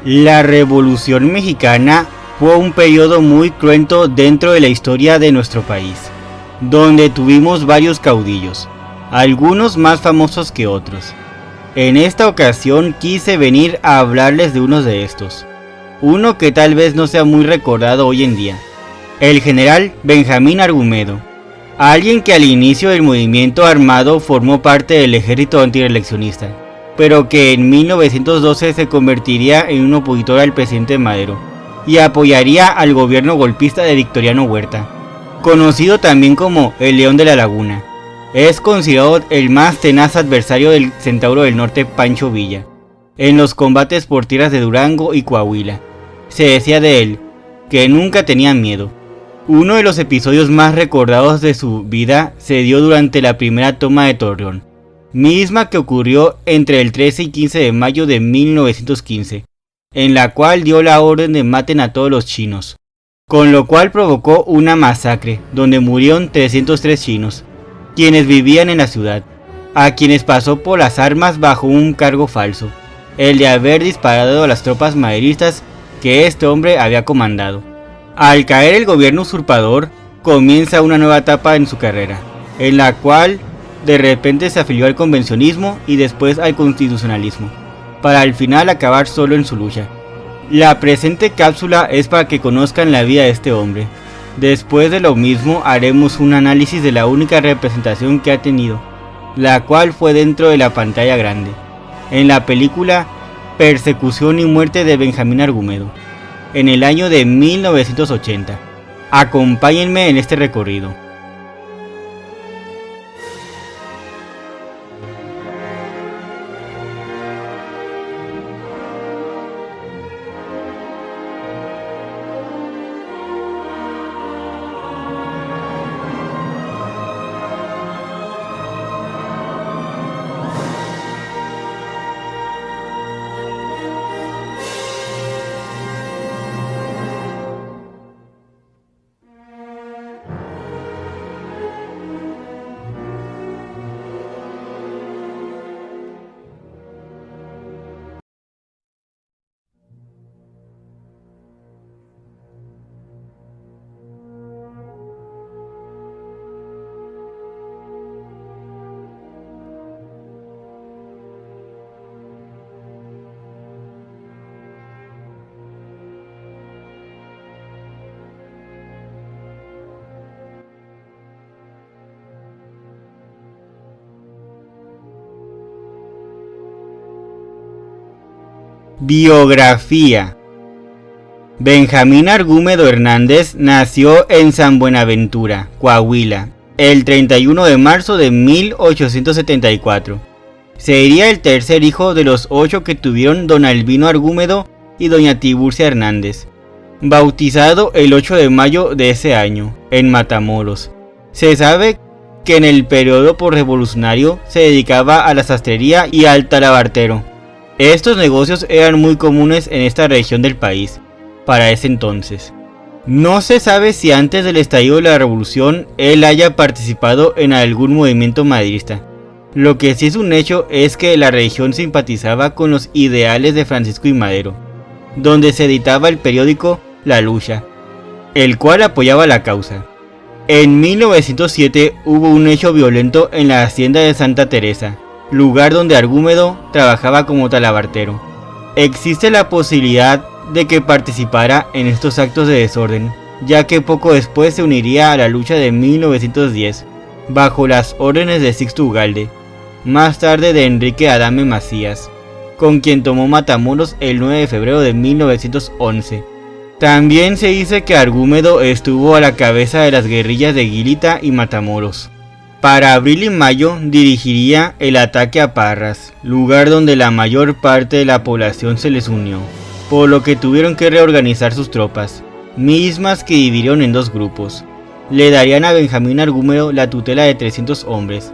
La Revolución Mexicana fue un periodo muy cruento dentro de la historia de nuestro país, donde tuvimos varios caudillos, algunos más famosos que otros. En esta ocasión quise venir a hablarles de uno de estos, uno que tal vez no sea muy recordado hoy en día, el general Benjamín Argumedo, alguien que al inicio del movimiento armado formó parte del ejército antireeleccionista, pero que en 1912 se convertiría en un opositor al presidente Madero y apoyaría al gobierno golpista de Victoriano Huerta, conocido también como el León de la Laguna. Es considerado el más tenaz adversario del Centauro del Norte Pancho Villa, en los combates por tierras de Durango y Coahuila. Se decía de él que nunca tenía miedo. Uno de los episodios más recordados de su vida se dio durante la primera toma de Torreón, misma que ocurrió entre el 13 y 15 de mayo de 1915, en la cual dio la orden de maten a todos los chinos, con lo cual provocó una masacre donde murieron 303 chinos, quienes vivían en la ciudad, a quienes pasó por las armas bajo un cargo falso, el de haber disparado a las tropas maderistas que este hombre había comandado. Al caer el gobierno usurpador, comienza una nueva etapa en su carrera, en la cual de repente se afilió al convencionismo y después al constitucionalismo, para al final acabar solo en su lucha. La presente cápsula es para que conozcan la vida de este hombre. Después de lo mismo haremos un análisis de la única representación que ha tenido, la cual fue dentro de la pantalla grande, en la película Persecución y muerte de Benjamín Argumedo, en el año de 1980. Acompáñenme en este recorrido. Biografía. Benjamín Argumedo Hernández nació en San Buenaventura, Coahuila, el 31 de marzo de 1874. Sería el tercer hijo de los 8 que tuvieron don Albino Argumedo y doña Tiburcia Hernández, bautizado el 8 de mayo de ese año, en Matamoros. Se sabe que en el periodo posrevolucionario se dedicaba a la sastrería y al talabartero. Estos negocios eran muy comunes en esta región del país, para ese entonces. No se sabe si antes del estallido de la revolución él haya participado en algún movimiento maderista. Lo que sí es un hecho es que la región simpatizaba con los ideales de Francisco I. Madero, donde se editaba el periódico La Lucha, el cual apoyaba la causa. En 1907 hubo un hecho violento en la hacienda de Santa Teresa, lugar donde Argumedo trabajaba como talabartero. Existe la posibilidad de que participara en estos actos de desorden, ya que poco después se uniría a la lucha de 1910, bajo las órdenes de Sixto Ugalde, más tarde de Enrique Adame Macías, con quien tomó Matamoros el 9 de febrero de 1911. También se dice que Argumedo estuvo a la cabeza de las guerrillas de Guilita y Matamoros. Para abril y mayo dirigiría el ataque a Parras, lugar donde la mayor parte de la población se les unió, por lo que tuvieron que reorganizar sus tropas, mismas que dividieron en 2 grupos. Le darían a Benjamín Argumedo la tutela de 300 hombres,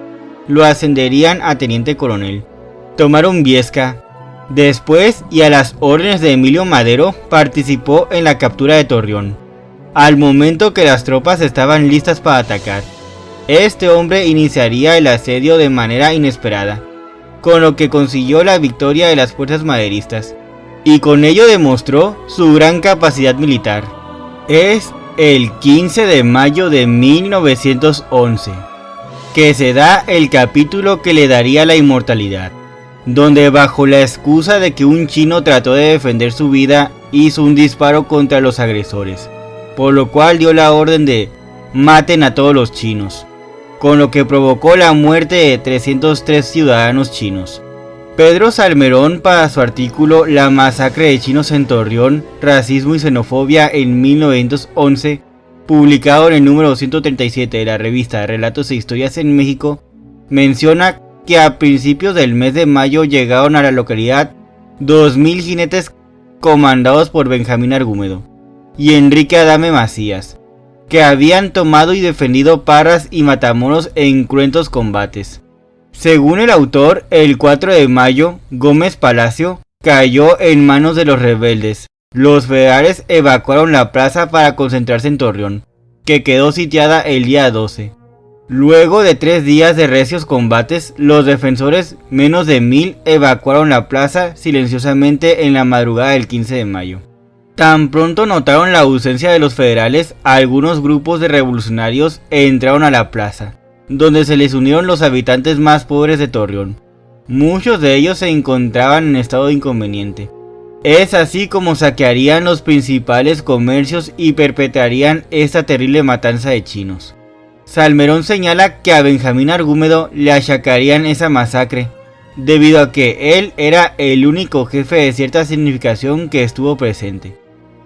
lo ascenderían a teniente coronel. Tomaron Viesca. Después, y a las órdenes de Emilio Madero, participó en la captura de Torreón, al momento que las tropas estaban listas para atacar. Este hombre iniciaría el asedio de manera inesperada, con lo que consiguió la victoria de las fuerzas maderistas. y con ello demostró su gran capacidad militar. Es el 15 de mayo de 1911 que se da el capítulo que le daría la inmortalidad, donde bajo la excusa de que un chino trató de defender su vida, hizo un disparo contra los agresores, por lo cual dio la orden de maten a todos los chinos, con lo que provocó la muerte de 303 ciudadanos chinos. Pedro Salmerón, para su artículo La masacre de chinos en Torreón, racismo y xenofobia en 1911, publicado en el número 137 de la revista Relatos e Historias en México, menciona que a principios del mes de mayo llegaron a la localidad 2000 jinetes comandados por Benjamín Argúmedo y Enrique Adame Macías, que habían tomado y defendido Parras y Matamoros en cruentos combates. Según el autor, el 4 de mayo, Gómez Palacio cayó en manos de los rebeldes. Los federales evacuaron la plaza para concentrarse en Torreón, que quedó sitiada el día 12. Luego de 3 días de recios combates, los defensores, menos de 1000, evacuaron la plaza silenciosamente en la madrugada del 15 de mayo. Tan pronto notaron la ausencia de los federales, algunos grupos de revolucionarios entraron a la plaza, donde se les unieron los habitantes más pobres de Torreón. Muchos de ellos se encontraban en estado de inconveniente. Es así como saquearían los principales comercios y perpetrarían esta terrible matanza de chinos. Salmerón señala que a Benjamín Argúmedo le achacarían esa masacre, debido a que él era el único jefe de cierta significación que estuvo presente,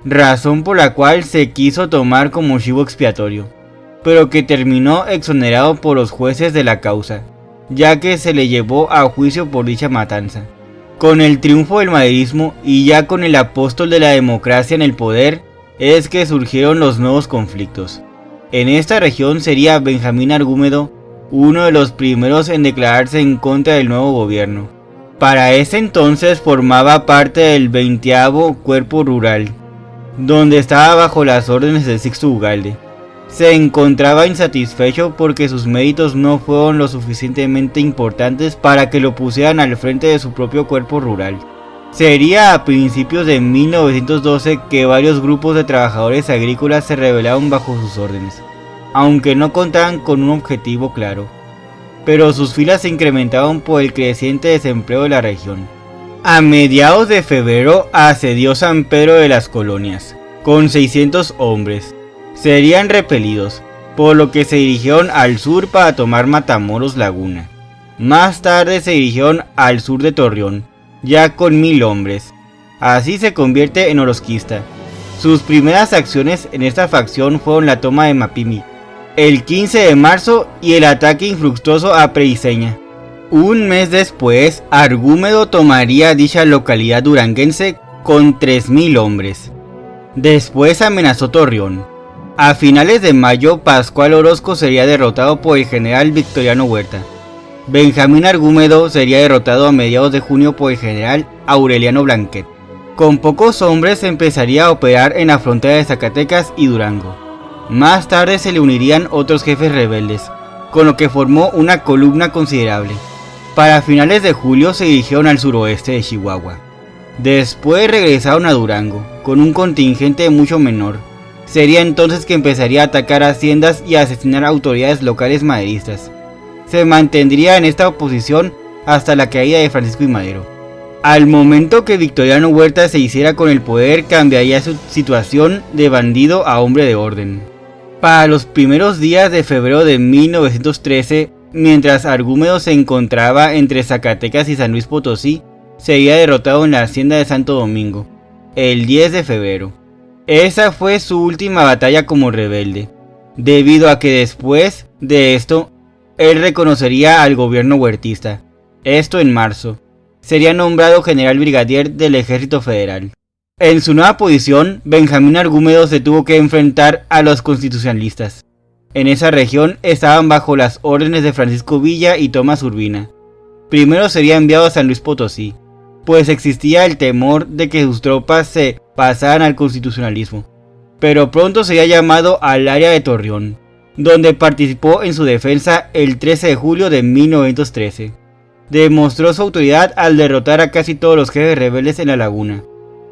razón por la cual se quiso tomar como chivo expiatorio, pero que terminó exonerado por los jueces de la causa, ya que se le llevó a juicio por dicha matanza. Con el triunfo del maderismo y ya con el apóstol de la democracia en el poder, es que surgieron los nuevos conflictos. En esta región sería Benjamín Argúmedo uno de los primeros en declararse en contra del nuevo gobierno. Para ese entonces formaba parte del 20º Cuerpo Rural, donde estaba bajo las órdenes de Sixto Ugalde. Se encontraba insatisfecho porque sus méritos no fueron lo suficientemente importantes para que lo pusieran al frente de su propio cuerpo rural. Sería a principios de 1912 que varios grupos de trabajadores agrícolas se rebelaron bajo sus órdenes, aunque no contaban con un objetivo claro, pero sus filas se incrementaron por el creciente desempleo de la región. A mediados de febrero asedió San Pedro de las Colonias, con 600 hombres. Serían repelidos, por lo que se dirigieron al sur para tomar Matamoros Laguna. Más tarde se dirigieron al sur de Torreón, ya con 1000 hombres. Así se convierte en orosquista. Sus primeras acciones en esta facción fueron la toma de Mapimi, el 15 de marzo, y el ataque infructuoso a Preiseña. Un mes después, Argúmedo tomaría dicha localidad duranguense con 3000 hombres. Después amenazó Torreón. A finales de mayo, Pascual Orozco sería derrotado por el general Victoriano Huerta. Benjamín Argúmedo sería derrotado a mediados de junio por el general Aureliano Blanquet. Con pocos hombres empezaría a operar en la frontera de Zacatecas y Durango. Más tarde se le unirían otros jefes rebeldes, con lo que formó una columna considerable. Para finales de julio se dirigieron al suroeste de Chihuahua. Después regresaron a Durango, con un contingente mucho menor. Sería entonces que empezaría a atacar haciendas y a asesinar a autoridades locales maderistas. Se mantendría en esta oposición hasta la caída de Francisco I. Madero. Al momento que Victoriano Huerta se hiciera con el poder, cambiaría su situación de bandido a hombre de orden. Para los primeros días de febrero de 1913, mientras Argúmedo se encontraba entre Zacatecas y San Luis Potosí, sería derrotado en la hacienda de Santo Domingo, el 10 de febrero. Esa fue su última batalla como rebelde, debido a que después de esto, él reconocería al gobierno huertista. Esto en marzo. Sería nombrado general brigadier del Ejército Federal. En su nueva posición, Benjamín Argúmedo se tuvo que enfrentar a los constitucionalistas. En esa región estaban bajo las órdenes de Francisco Villa y Tomás Urbina. Primero sería enviado a San Luis Potosí, pues existía el temor de que sus tropas se pasaran al constitucionalismo, pero pronto sería llamado al área de Torreón, donde participó en su defensa el 13 de julio de 1913. Demostró su autoridad al derrotar a casi todos los jefes rebeldes en la laguna,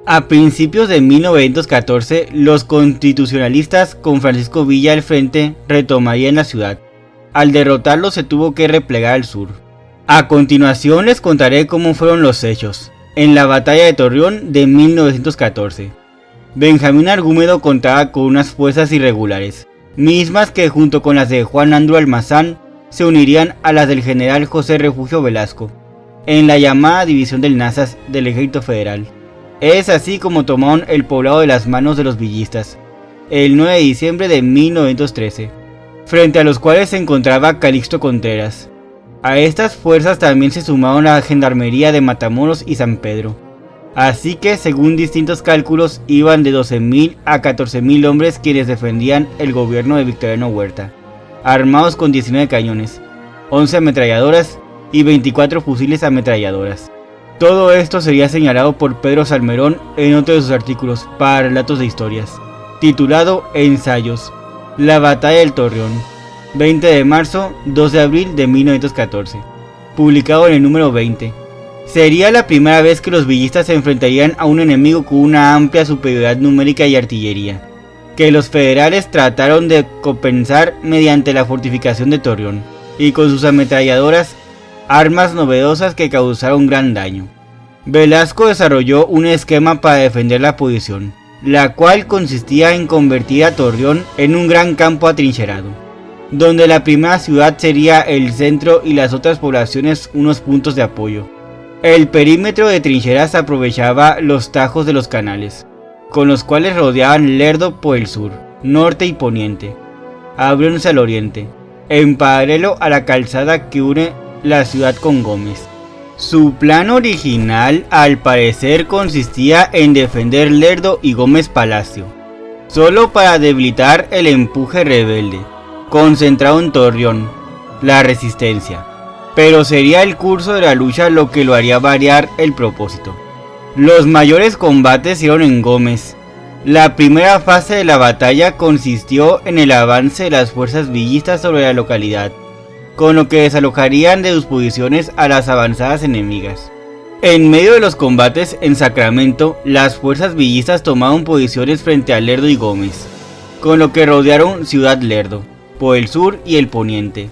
A principios de 1914, los constitucionalistas, con Francisco Villa al frente, retomarían la ciudad. Al derrotarlo se tuvo que replegar al sur. A continuación les contaré cómo fueron los hechos, en la batalla de Torreón de 1914. Benjamín Argúmedo contaba con unas fuerzas irregulares, mismas que junto con las de Juan Andro Almazán se unirían a las del general José Refugio Velasco, en la llamada División del Nazas del Ejército Federal. Es así como tomaron el poblado de las manos de los villistas, el 9 de diciembre de 1913, frente a los cuales se encontraba Calixto Contreras. A estas fuerzas también se sumaron la gendarmería de Matamoros y San Pedro. Así que, según distintos cálculos, iban de 12.000 a 14.000 hombres quienes defendían el gobierno de Victoriano Huerta, armados con 19 cañones, 11 ametralladoras y 24 fusiles ametralladoras. Todo esto sería señalado por Pedro Salmerón en otro de sus artículos para relatos de historias, titulado Ensayos, la batalla del Torreón, 20 de marzo, 2 de abril de 1914, publicado en el número 20. Sería la primera vez que los villistas se enfrentarían a un enemigo con una amplia superioridad numérica y artillería, que los federales trataron de compensar mediante la fortificación de Torreón, y con sus ametralladoras, armas novedosas que causaron gran daño. Velasco desarrolló un esquema para defender la posición, la cual consistía en convertir a Torreón en un gran campo atrincherado, donde la primera ciudad sería el centro y las otras poblaciones unos puntos de apoyo. El perímetro de trincheras aprovechaba los tajos de los canales, con los cuales rodeaban Lerdo por el sur, norte y poniente, abriéndose al oriente, en paralelo a la calzada que une la ciudad con Gómez. Su plan original, al parecer, consistía en defender Lerdo y Gómez Palacio, solo para debilitar el empuje rebelde, concentrado en Torreón, la resistencia. Pero sería el curso de la lucha lo que lo haría variar el propósito. Los mayores combates se dieron en Gómez. La primera fase de la batalla consistió en el avance de las fuerzas villistas sobre la localidad, con lo que desalojarían de sus posiciones a las avanzadas enemigas. En medio de los combates en Sacramento, las fuerzas villistas tomaron posiciones frente a Lerdo y Gómez, con lo que rodearon Ciudad Lerdo, por el sur y el poniente.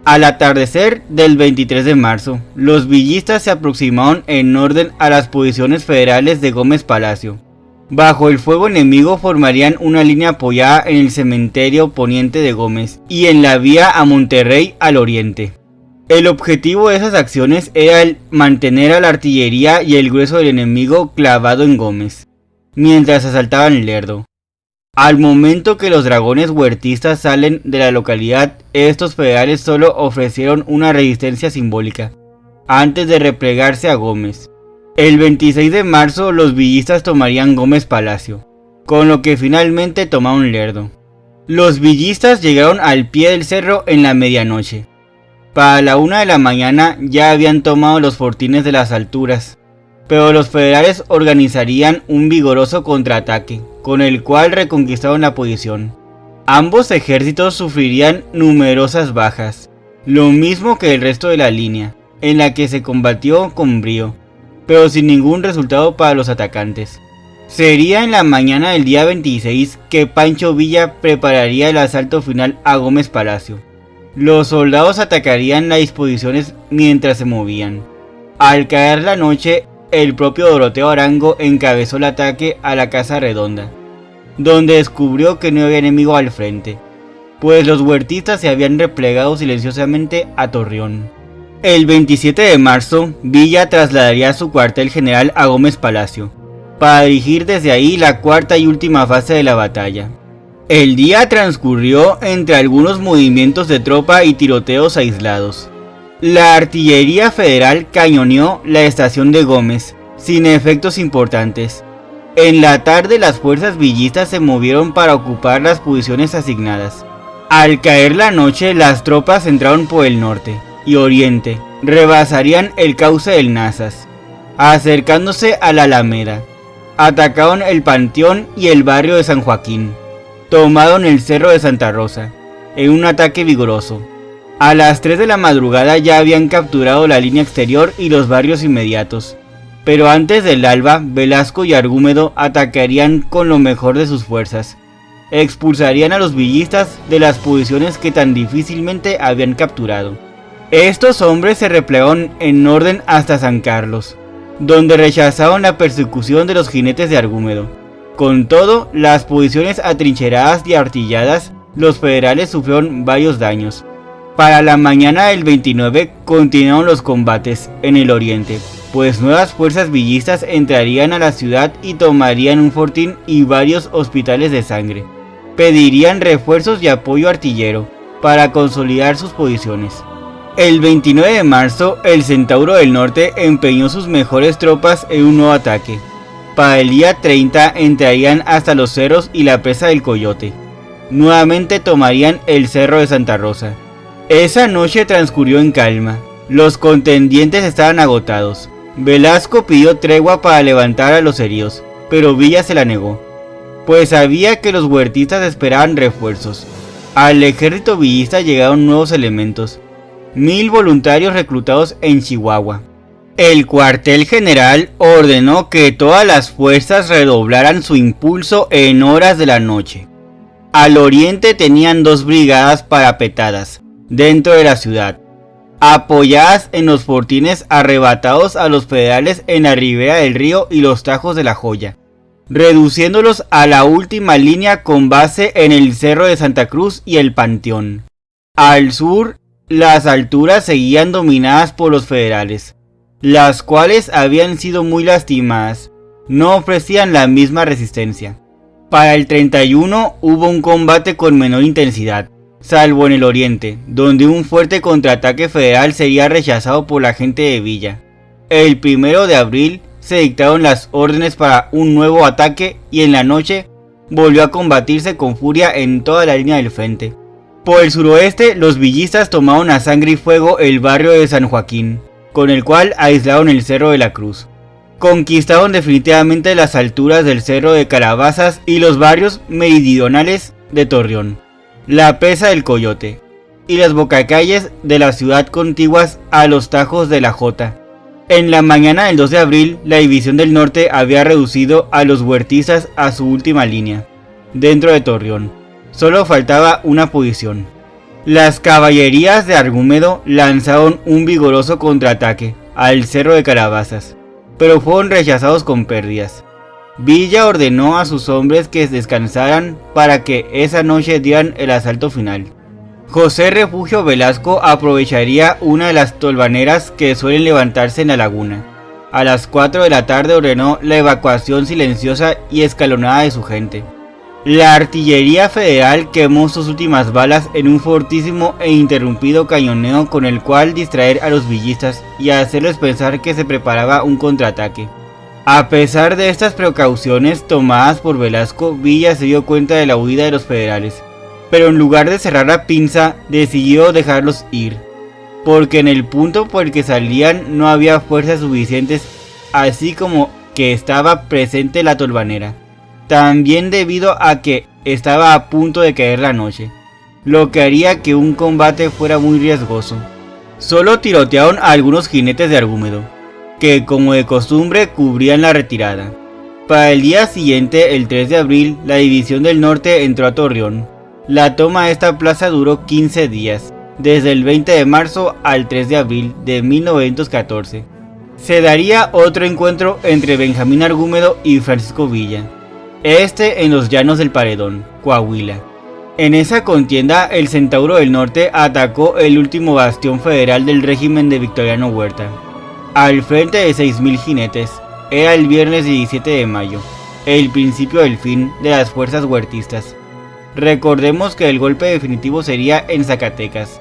Al atardecer del 23 de marzo, los villistas se aproximaron en orden a las posiciones federales de Gómez Palacio. Bajo el fuego enemigo formarían una línea apoyada en el cementerio poniente de Gómez y en la vía a Monterrey al oriente. El objetivo de esas acciones era el mantener a la artillería y el grueso del enemigo clavado en Gómez, mientras asaltaban Lerdo. Al momento que los dragones huertistas salen de la localidad, estos federales solo ofrecieron una resistencia simbólica, antes de replegarse a Gómez. El 26 de marzo los villistas tomarían Gómez Palacio, con lo que finalmente tomaron Lerdo. Los villistas llegaron al pie del cerro en la medianoche. Para la 1 de la mañana ya habían tomado los fortines de las alturas, pero los federales organizarían un vigoroso contraataque, con el cual reconquistaron la posición. Ambos ejércitos sufrirían numerosas bajas, lo mismo que el resto de la línea, en la que se combatió con brío, pero sin ningún resultado para los atacantes. Sería en la mañana del día 26 que Pancho Villa prepararía el asalto final a Gómez Palacio. Los soldados atacarían las disposiciones mientras se movían. Al caer la noche, el propio Doroteo Arango encabezó el ataque a la Casa Redonda, donde descubrió que no había enemigo al frente, pues los huertistas se habían replegado silenciosamente a Torreón. El 27 de marzo, Villa trasladaría su cuartel general a Gómez Palacio, para dirigir desde ahí la cuarta y última fase de la batalla. El día transcurrió entre algunos movimientos de tropa y tiroteos aislados. La artillería federal cañoneó la estación de Gómez, sin efectos importantes. En la tarde las fuerzas villistas se movieron para ocupar las posiciones asignadas. Al caer la noche las tropas entraron por el norte y oriente, rebasarían el cauce del Nazas, acercándose a la Alameda. Atacaron el Panteón y el barrio de San Joaquín. Tomaron el cerro de Santa Rosa, en un ataque vigoroso. A las 3 de la madrugada ya habían capturado la línea exterior y los barrios inmediatos, Pero antes del alba, Velasco y Argúmedo atacarían con lo mejor de sus fuerzas. Expulsarían a los villistas de las posiciones que tan difícilmente habían capturado. Estos hombres se replegaron en orden hasta San Carlos, donde rechazaron la persecución de los jinetes de Argúmedo. Con todo, las posiciones atrincheradas y artilladas, los federales sufrieron varios daños. Para la mañana del 29 continuaron los combates en el oriente, pues nuevas fuerzas villistas entrarían a la ciudad y tomarían un fortín y varios hospitales de sangre. Pedirían refuerzos y apoyo artillero para consolidar sus posiciones. El 29 de marzo, el Centauro del Norte empeñó sus mejores tropas en un nuevo ataque. Para el día 30 entrarían hasta los cerros y la presa del Coyote. Nuevamente tomarían el cerro de Santa Rosa. Esa noche transcurrió en calma. Los contendientes estaban agotados. Velasco pidió tregua para levantar a los heridos, pero Villa se la negó, pues sabía que los huertistas esperaban refuerzos. Al ejército villista llegaron nuevos elementos, 1000 voluntarios reclutados en Chihuahua. El cuartel general ordenó que todas las fuerzas redoblaran su impulso en horas de la noche. Al oriente tenían 2 brigadas parapetadas dentro de la ciudad, apoyadas en los fortines arrebatados a los federales en la ribera del río y los tajos de la Joya, reduciéndolos a la última línea con base en el Cerro de Santa Cruz y el Panteón. Al sur, las alturas seguían dominadas por los federales, las cuales habían sido muy lastimadas, no ofrecían la misma resistencia. Para el 31 hubo un combate con menor intensidad, salvo en el oriente, donde un fuerte contraataque federal sería rechazado por la gente de Villa. El 1 de abril se dictaron las órdenes para un nuevo ataque y en la noche volvió a combatirse con furia en toda la línea del frente. Por el suroeste, los villistas tomaron a sangre y fuego el barrio de San Joaquín, con el cual aislaron el Cerro de la Cruz. Conquistaron definitivamente las alturas del Cerro de Calabazas y los barrios meridionales de Torreón, la presa del Coyote y las bocacalles de la ciudad contiguas a los tajos de la Jota. En la mañana del 2 de abril, la división del norte había reducido a los huertistas a su última línea, dentro de Torreón. Solo faltaba una posición. Las caballerías de Argúmedo lanzaron un vigoroso contraataque al Cerro de Calabazas, pero fueron rechazados con pérdidas. Villa ordenó a sus hombres que descansaran para que esa noche dieran el asalto final. José Refugio Velasco aprovecharía una de las tolvaneras que suelen levantarse en la laguna. A las 4 de la tarde ordenó la evacuación silenciosa y escalonada de su gente. La artillería federal quemó sus últimas balas en un fortísimo e interrumpido cañoneo con el cual distraer a los villistas y hacerles pensar que se preparaba un contraataque. A pesar de estas precauciones tomadas por Velasco, Villa se dio cuenta de la huida de los federales, pero en lugar de cerrar la pinza, decidió dejarlos ir, porque en el punto por el que salían no había fuerzas suficientes, así como que estaba presente la tolvanera, también debido a que estaba a punto de caer la noche, lo que haría que un combate fuera muy riesgoso. Solo tirotearon a algunos jinetes de Argúmedo, que como de costumbre cubrían la retirada. Para el día siguiente, el 3 de abril, la división del norte entró a Torreón. La toma de esta plaza duró 15 días, desde el 20 de marzo al 3 de abril de 1914. Se daría otro encuentro entre Benjamín Argúmedo y Francisco Villa, este en los llanos del Paredón, Coahuila. En esa contienda, el Centauro del Norte atacó el último bastión federal del régimen de Victoriano Huerta, al frente de 6000 jinetes. Era el viernes 17 de mayo, el principio del fin de las fuerzas huertistas. Recordemos que el golpe definitivo sería en Zacatecas.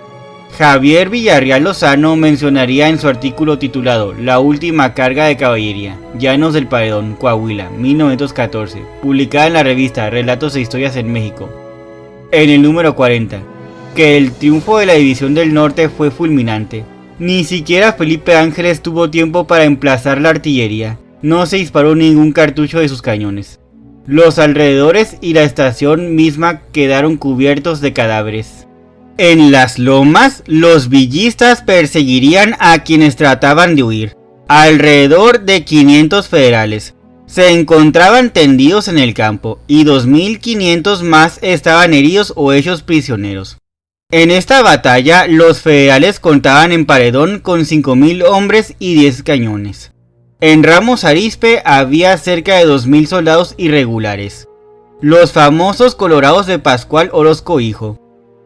Javier Villarreal Lozano mencionaría en su artículo titulado La última carga de caballería, Llanos del Paredón, Coahuila, 1914, publicada en la revista Relatos e Historias en México, en el número 40, que el triunfo de la División del Norte fue fulminante. Ni siquiera Felipe Ángeles tuvo tiempo para emplazar la artillería, no se disparó ningún cartucho de sus cañones. Los alrededores y la estación misma quedaron cubiertos de cadáveres. En las lomas, los villistas perseguirían a quienes trataban de huir. Alrededor de 500 federales se encontraban tendidos en el campo y 2.500 más estaban heridos o hechos prisioneros. En esta batalla los federales contaban en paredón con 5.000 hombres y 10 cañones. En Ramos Arizpe había cerca de 2.000 soldados irregulares, los famosos colorados de Pascual Orozco Hijo,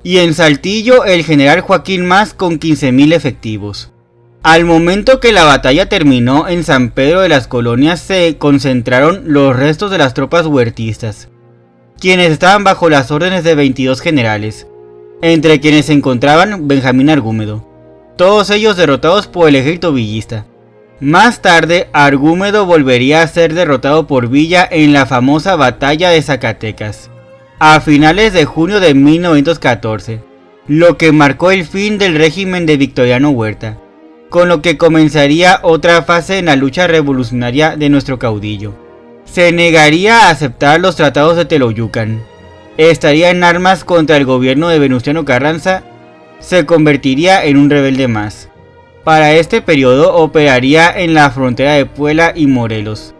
y en Saltillo el general Joaquín Mas con 15.000 efectivos. Al momento que la batalla terminó, en San Pedro de las Colonias se concentraron los restos de las tropas huertistas, quienes estaban bajo las órdenes de 22 generales, entre quienes se encontraban Benjamín Argúmedo, todos ellos derrotados por el ejército villista. Más tarde, Argúmedo volvería a ser derrotado por Villa en la famosa batalla de Zacatecas, a finales de junio de 1914, lo que marcó el fin del régimen de Victoriano Huerta, con lo que comenzaría otra fase en la lucha revolucionaria de nuestro caudillo. Se negaría a aceptar los tratados de Teloyucan, estaría en armas contra el gobierno de Venustiano Carranza, se convertiría en un rebelde más. Para este periodo operaría en la frontera de Puebla y Morelos.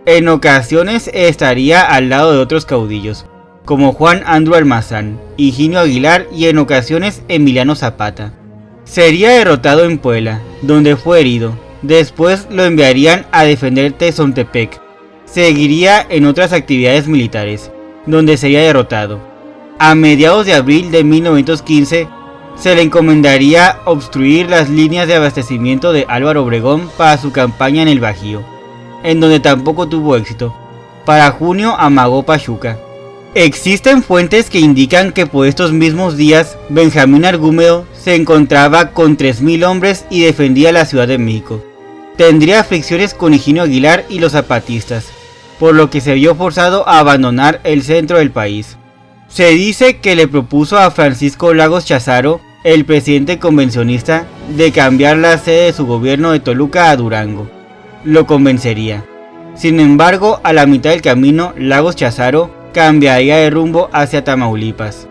En ocasiones estaría al lado de otros caudillos, como Juan Andrew Almazán, Higinio Aguilar y en ocasiones Emiliano Zapata. Sería derrotado en Puebla, donde fue herido. Después lo enviarían a defender Tezontepec. Seguiría en otras actividades militares, donde sería derrotado. A mediados de abril de 1915, se le encomendaría obstruir las líneas de abastecimiento de Álvaro Obregón para su campaña en el Bajío, en donde tampoco tuvo éxito. Para junio amagó Pachuca. Existen fuentes que indican que por estos mismos días Benjamín Argúmedo se encontraba con 3.000 hombres y defendía la Ciudad de México. Tendría fricciones con Higinio Aguilar y los zapatistas, por lo que se vio forzado a abandonar el centro del país. Se dice que le propuso a Francisco Lagos Chazaro, el presidente convencionista, de cambiar la sede de su gobierno de Toluca a Durango. Lo convencería. Sin embargo, a la mitad del camino, Lagos Chazaro cambiaría de rumbo hacia Tamaulipas.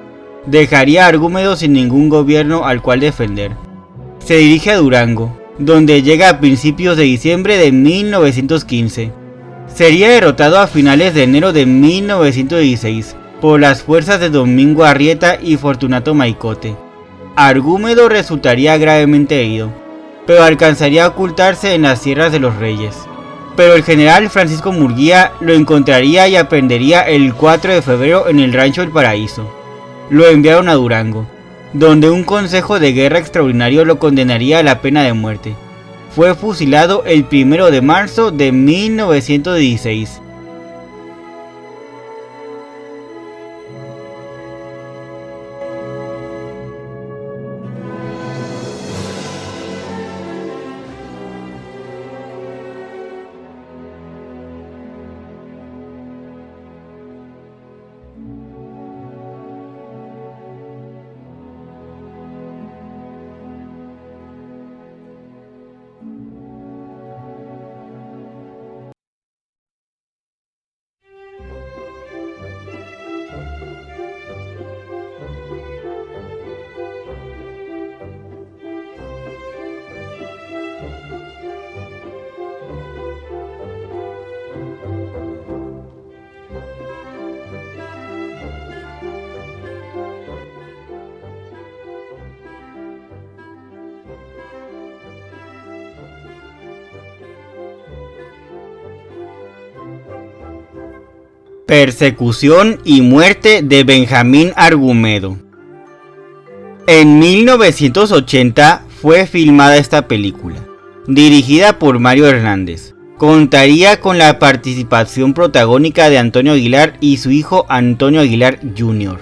Dejaría a Argúmedo sin ningún gobierno al cual defender. Se dirige a Durango, donde llega a principios de diciembre de 1915. Sería derrotado a finales de enero de 1916 por las fuerzas de Domingo Arrieta y Fortunato Maicote. Argúmedo resultaría gravemente herido, pero alcanzaría a ocultarse en las Sierras de los Reyes. Pero el general Francisco Murguía lo encontraría y aprendería el 4 de febrero en el Rancho El Paraíso. Lo enviaron a Durango, donde un consejo de guerra extraordinario lo condenaría a la pena de muerte. Fue fusilado el 1 de marzo de 1916. Persecución y muerte de Benjamín Argúmedo. En 1980 fue filmada esta película, dirigida por Mario Hernández. Contaría con la participación protagónica de Antonio Aguilar y su hijo Antonio Aguilar Jr.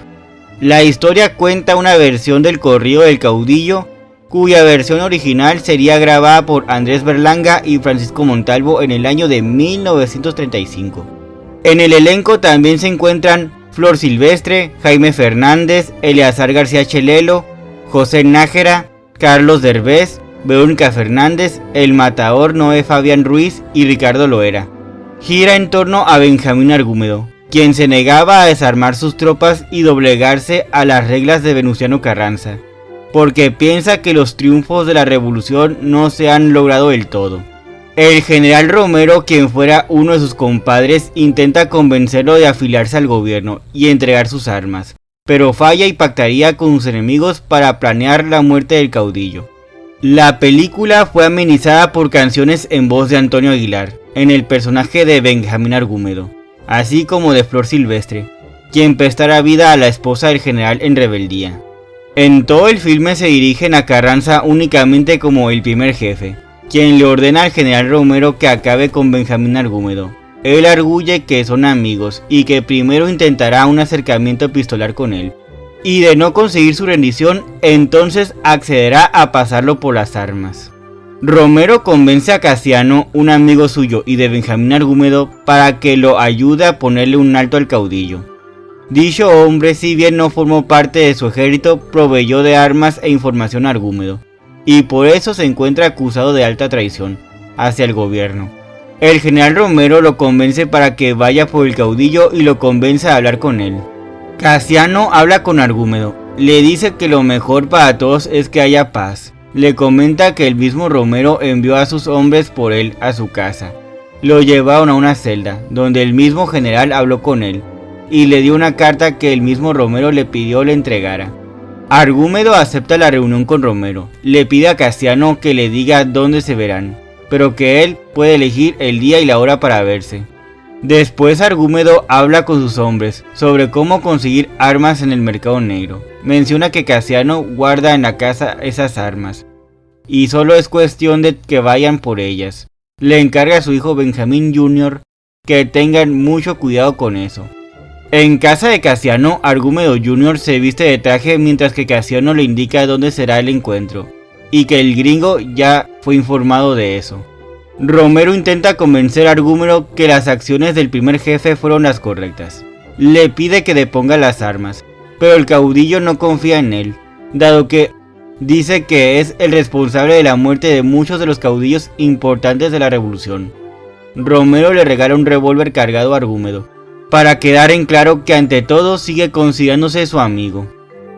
La historia cuenta una versión del corrido del caudillo, cuya versión original sería grabada por Andrés Berlanga y Francisco Montalvo en el año de 1935. En el elenco también se encuentran Flor Silvestre, Jaime Fernández, Eleazar García Chelelo, José Nájera, Carlos Derbez, Verónica Fernández, El Matador Noé Fabián Ruiz y Ricardo Loera. Gira en torno a Benjamín Argúmedo, quien se negaba a desarmar sus tropas y doblegarse a las reglas de Venustiano Carranza, porque piensa que los triunfos de la revolución no se han logrado del todo. El general Romero, quien fuera uno de sus compadres, intenta convencerlo de afiliarse al gobierno y entregar sus armas, pero falla y pactaría con sus enemigos para planear la muerte del caudillo. La película fue amenizada por canciones en voz de Antonio Aguilar, en el personaje de Benjamín Argúmedo, así como de Flor Silvestre, quien prestará vida a la esposa del general en rebeldía. En todo el filme se dirigen a Carranza únicamente como el primer jefe, quien le ordena al general Romero que acabe con Benjamín Argúmedo. Él arguye que son amigos y que primero intentará un acercamiento epistolar con él, y de no conseguir su rendición, entonces accederá a pasarlo por las armas. Romero convence a Casiano, un amigo suyo y de Benjamín Argúmedo, para que lo ayude a ponerle un alto al caudillo. Dicho hombre, si bien no formó parte de su ejército, proveyó de armas e información a Argúmedo, y por eso se encuentra acusado de alta traición hacia el gobierno. El general Romero lo convence para que vaya por el caudillo y lo convence a hablar con él. Casiano habla con Argúmedo, le dice que lo mejor para todos es que haya paz. Le comenta que el mismo Romero envió a sus hombres por él a su casa. Lo llevaron a una celda, donde el mismo general habló con él, y le dio una carta que el mismo Romero le pidió le entregara. Argúmedo acepta la reunión con Romero, le pide a Casiano que le diga dónde se verán, pero que él puede elegir el día y la hora para verse. Después Argúmedo habla con sus hombres sobre cómo conseguir armas en el mercado negro. Menciona que Casiano guarda en la casa esas armas, y solo es cuestión de que vayan por ellas. Le encarga a su hijo Benjamín Jr. que tengan mucho cuidado con eso. En casa de Casiano, Argúmedo Jr. se viste de traje mientras que Casiano le indica dónde será el encuentro, y que el gringo ya fue informado de eso. Romero intenta convencer a Argúmedo que las acciones del primer jefe fueron las correctas. Le pide que deponga las armas, pero el caudillo no confía en él, dado que dice que es el responsable de la muerte de muchos de los caudillos importantes de la revolución. Romero le regala un revólver cargado a Argúmedo, para quedar en claro que ante todo sigue considerándose su amigo.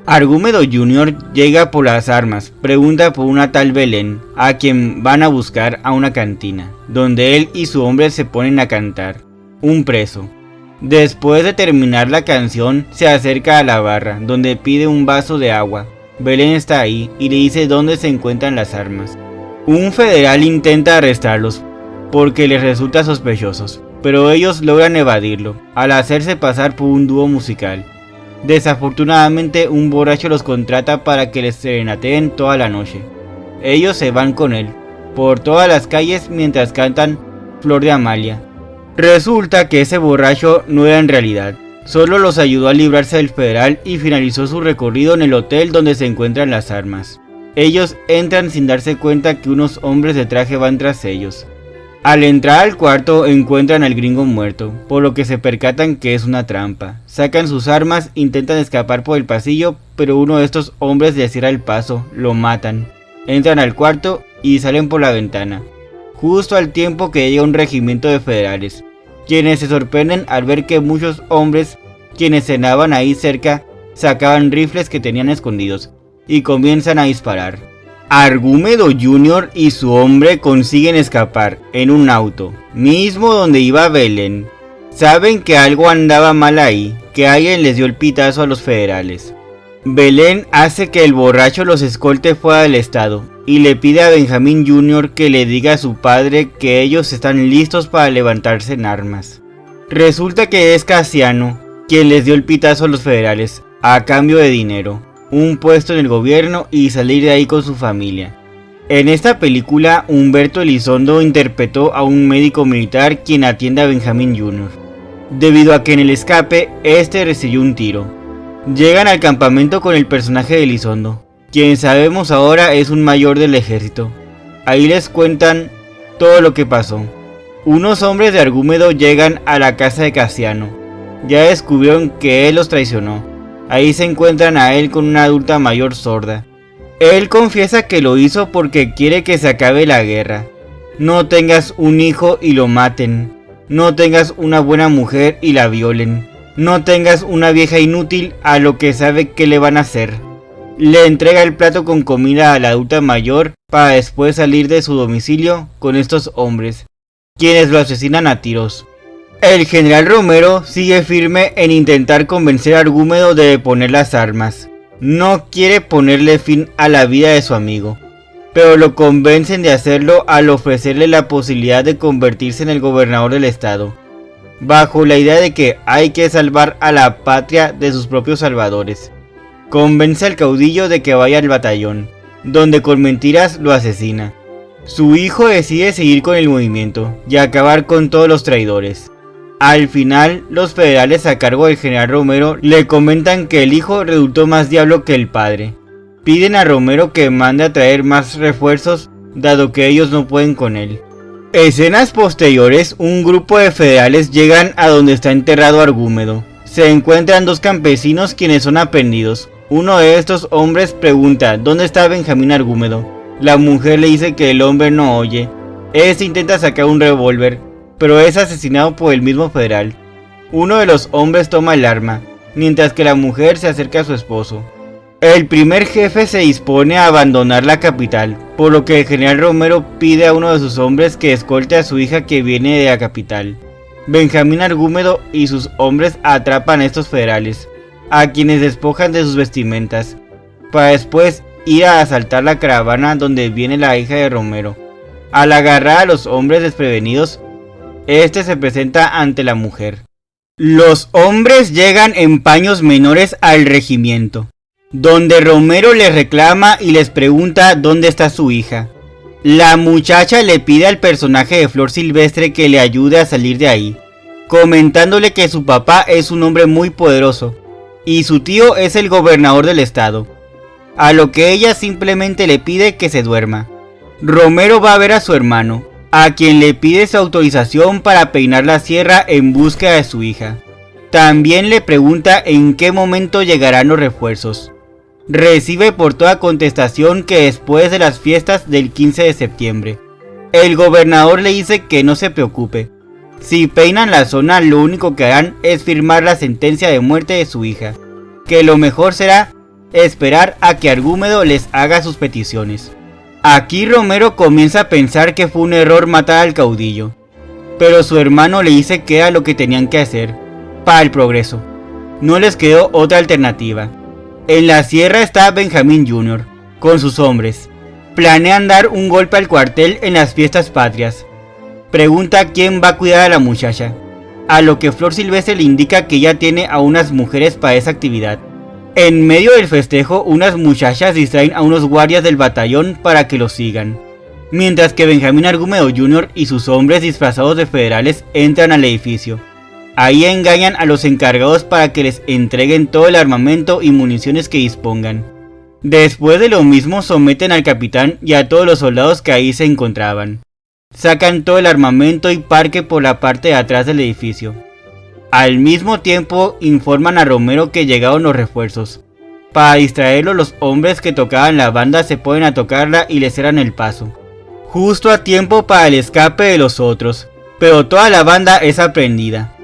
Argúmedo Jr. llega por las armas, pregunta por una tal Belén, a quien van a buscar a una cantina, donde él y su hombre se ponen a cantar, un preso. Después de terminar la canción, se acerca a la barra, donde pide un vaso de agua. Belén está ahí y le dice dónde se encuentran las armas. Un federal intenta arrestarlos, porque les resulta sospechosos, pero ellos logran evadirlo, al hacerse pasar por un dúo musical. Desafortunadamente, un borracho los contrata para que les serenateen toda la noche. Ellos se van con él, por todas las calles mientras cantan Flor de Amalia. Resulta que ese borracho no era en realidad, solo los ayudó a librarse del federal y finalizó su recorrido en el hotel donde se encuentran las armas. Ellos entran sin darse cuenta que unos hombres de traje van tras ellos. Al entrar al cuarto encuentran al gringo muerto, por lo que se percatan que es una trampa. Sacan sus armas, intentan escapar por el pasillo, pero uno de estos hombres les cierra el paso, lo matan. Entran al cuarto y salen por la ventana, justo al tiempo que llega un regimiento de federales, quienes se sorprenden al ver que muchos hombres, quienes cenaban ahí cerca, sacaban rifles que tenían escondidos, y comienzan a disparar. Argúmedo Jr. y su hombre consiguen escapar en un auto, mismo donde iba Belén. Saben que algo andaba mal ahí, que alguien les dio el pitazo a los federales. Belén hace que el borracho los escolte fuera del estado y le pide a Benjamín Jr. que le diga a su padre que ellos están listos para levantarse en armas. Resulta que es Casiano quien les dio el pitazo a los federales, a cambio de dinero, un puesto en el gobierno y salir de ahí con su familia. En esta película, Humberto Elizondo interpretó a un médico militar quien atiende a Benjamín Jr., debido a que en el escape, este recibió un tiro. Llegan al campamento con el personaje de Elizondo, quien sabemos ahora es un mayor del ejército. Ahí les cuentan todo lo que pasó. Unos hombres de Argúmedo llegan a la casa de Casiano. Ya descubrieron que él los traicionó. Ahí se encuentran a él con una adulta mayor sorda. Él confiesa que lo hizo porque quiere que se acabe la guerra. No tengas un hijo y lo maten. No tengas una buena mujer y la violen. No tengas una vieja inútil a lo que sabe que le van a hacer. Le entrega el plato con comida a la adulta mayor para después salir de su domicilio con estos hombres, quienes lo asesinan a tiros. El general Romero sigue firme en intentar convencer a Argúmedo de deponer las armas. No quiere ponerle fin a la vida de su amigo, pero lo convencen de hacerlo al ofrecerle la posibilidad de convertirse en el gobernador del estado, bajo la idea de que hay que salvar a la patria de sus propios salvadores. Convence al caudillo de que vaya al batallón, donde con mentiras lo asesina. Su hijo decide seguir con el movimiento y acabar con todos los traidores. Al final, los federales a cargo del general Romero le comentan que el hijo resultó más diablo que el padre. Piden a Romero que mande a traer más refuerzos, dado que ellos no pueden con él. Escenas posteriores, un grupo de federales llegan a donde está enterrado Argúmedo. Se encuentran dos campesinos quienes son aprendidos. Uno de estos hombres pregunta ¿dónde está Benjamín Argúmedo? La mujer le dice que el hombre no oye. Este intenta sacar un revólver, pero es asesinado por el mismo federal. Uno de los hombres toma el arma, mientras que la mujer se acerca a su esposo. El primer jefe se dispone a abandonar la capital, por lo que el general Romero pide a uno de sus hombres que escolte a su hija que viene de la capital. Benjamín Argúmedo y sus hombres atrapan a estos federales, a quienes despojan de sus vestimentas, para después ir a asaltar la caravana donde viene la hija de Romero. Al agarrar a los hombres desprevenidos, este se presenta ante la mujer. Los hombres llegan en paños menores al regimiento, donde Romero les reclama y les pregunta dónde está su hija. La muchacha le pide al personaje de Flor Silvestre que le ayude a salir de ahí, comentándole que su papá es un hombre muy poderoso y su tío es el gobernador del estado, a lo que ella simplemente le pide que se duerma. Romero va a ver a su hermano, a quien le pide su autorización para peinar la sierra en búsqueda de su hija. También le pregunta en qué momento llegarán los refuerzos. Recibe por toda contestación que después de las fiestas del 15 de septiembre. El gobernador le dice que no se preocupe. Si peinan la zona, lo único que harán es firmar la sentencia de muerte de su hija, que lo mejor será esperar a que Argúmedo les haga sus peticiones. Aquí Romero comienza a pensar que fue un error matar al caudillo, pero su hermano le dice que era lo que tenían que hacer para el progreso. No les quedó otra alternativa. En la sierra está Benjamín Jr. con sus hombres. Planean dar un golpe al cuartel en las fiestas patrias. Pregunta quién va a cuidar a la muchacha, a lo que Flor Silvestre le indica que ya tiene a unas mujeres para esa actividad. En medio del festejo, unas muchachas distraen a unos guardias del batallón para que los sigan, mientras que Benjamín Argúmedo Jr. y sus hombres disfrazados de federales entran al edificio. Ahí engañan a los encargados para que les entreguen todo el armamento y municiones que dispongan. Después de lo mismo someten al capitán y a todos los soldados que ahí se encontraban. Sacan todo el armamento y parque por la parte de atrás del edificio. Al mismo tiempo informan a Romero que llegaron los refuerzos. Para distraerlo, los hombres que tocaban la banda se ponen a tocarla y les cierran el paso, justo a tiempo para el escape de los otros, pero toda la banda es aprehendida.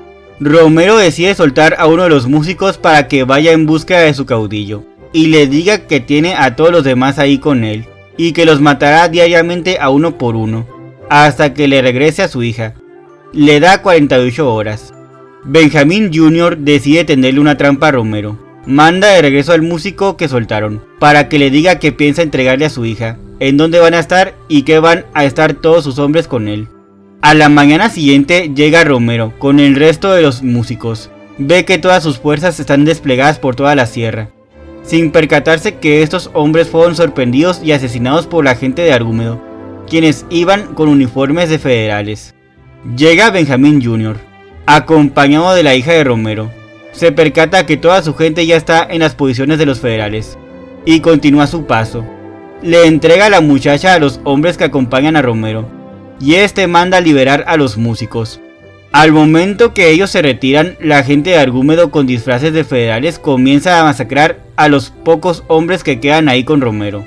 Romero decide soltar a uno de los músicos para que vaya en búsqueda de su caudillo y le diga que tiene a todos los demás ahí con él y que los matará diariamente a uno por uno hasta que le regrese a su hija. Le da 48 horas. Benjamín Jr. decide tenderle una trampa a Romero. Manda de regreso al músico que soltaron, para que le diga que piensa entregarle a su hija, en dónde van a estar y que van a estar todos sus hombres con él. A la mañana siguiente llega Romero con el resto de los músicos. Ve que todas sus fuerzas están desplegadas por toda la sierra, sin percatarse que estos hombres fueron sorprendidos y asesinados por la gente de Argúmedo, quienes iban con uniformes de federales. Llega Benjamín Jr., acompañado de la hija de Romero. Se percata que toda su gente ya está en las posiciones de los federales y continúa su paso. Le entrega a la muchacha a los hombres que acompañan a Romero y este manda a liberar a los músicos. Al momento que ellos se retiran, la gente de Argúmedo con disfraces de federales comienza a masacrar a los pocos hombres que quedan ahí con Romero.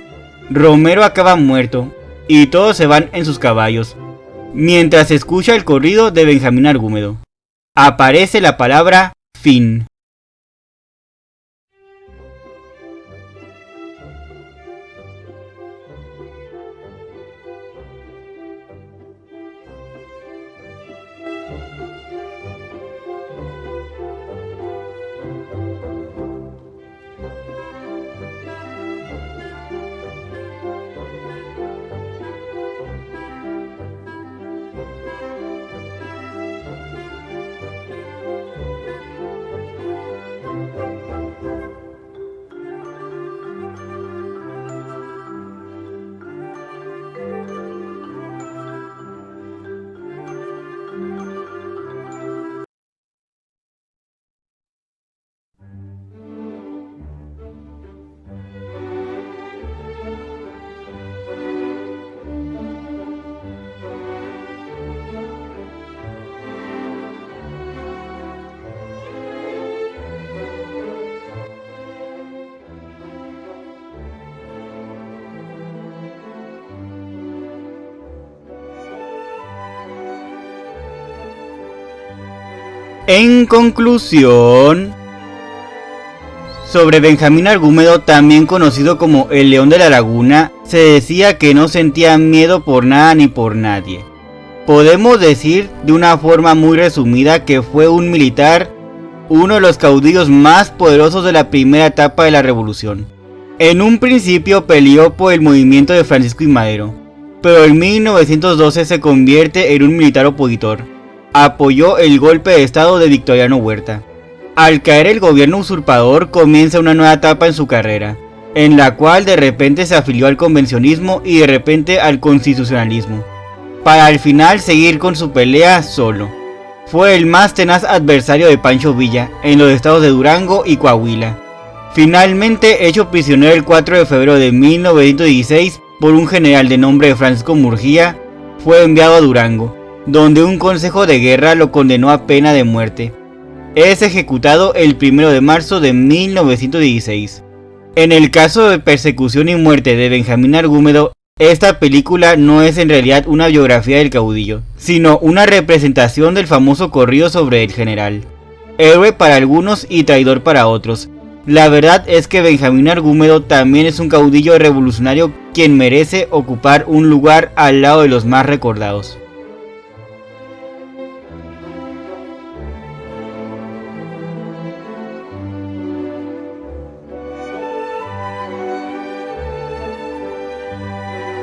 Romero acaba muerto y todos se van en sus caballos, mientras se escucha el corrido de Benjamín Argúmedo. Aparece la palabra fin. En conclusión, sobre Benjamín Argúmedo, también conocido como el León de la Laguna, se decía que no sentía miedo por nada ni por nadie. Podemos decir de una forma muy resumida que fue un militar, uno de los caudillos más poderosos de la primera etapa de la revolución. En un principio peleó por el movimiento de Francisco I. Madero, pero en 1912 se convierte en un militar opositor. Apoyó el golpe de estado de Victoriano Huerta. Al caer el gobierno usurpador, comienza una nueva etapa en su carrera, en la cual de repente se afilió al convencionismo y de repente al constitucionalismo, para al final seguir con su pelea solo. Fue el más tenaz adversario de Pancho Villa en los estados de Durango y Coahuila. Finalmente hecho prisionero el 4 de febrero de 1916 por un general de nombre Francisco Murguía, fue enviado a Durango, donde un consejo de guerra lo condenó a pena de muerte. Es ejecutado el 1 de marzo de 1916. En el caso de persecución y muerte de Benjamín Argúmedo, esta película no es en realidad una biografía del caudillo, sino una representación del famoso corrido sobre el general. Héroe para algunos y traidor para otros. La verdad es que Benjamín Argúmedo también es un caudillo revolucionario quien merece ocupar un lugar al lado de los más recordados.